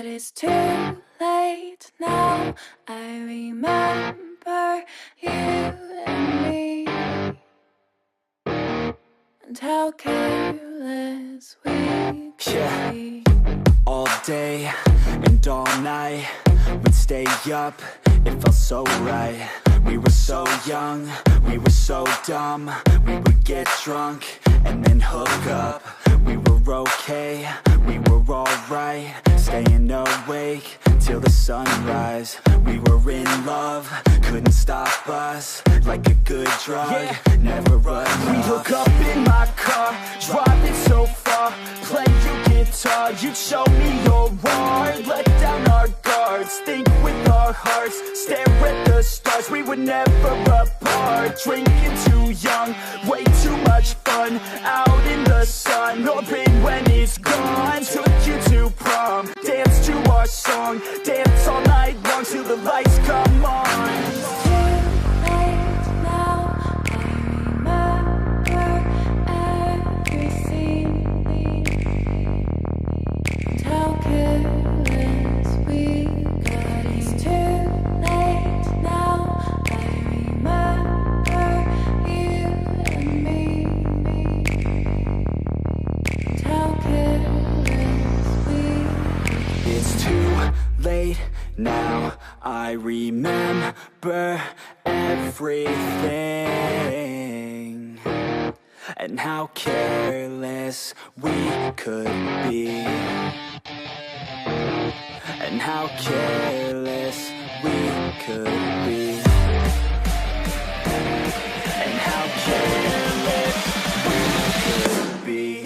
But it's too late now. I remember you and me, and how careless we could be. All day and all night, we'd stay up, it felt so right. We were so young, we were so dumb. We would get drunk and then hook up. We were okay, we were alright, staying awake till the sunrise. We were in love, couldn't stop us, like a good drug, never enough. We'd hook up in my car, driving so far, play your guitar, you'd show me your art. Let down our guards, think with our hearts, stare at the stars. We were never apart, drinking too young, way too much fun, out in the sun, hoping when it's gone. Took you to prom, dance to our song, dance all night long till the lights come on. Late now, I remember everything, and how careless we could be, and how careless we could be, and how careless we could be.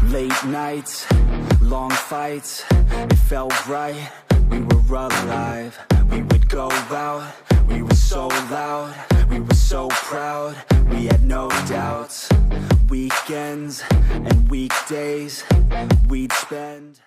Late nights, long fights, it felt right, we were alive. We would go out, we were so loud, we were so proud, we had no doubts. Weekends and weekdays, we'd spend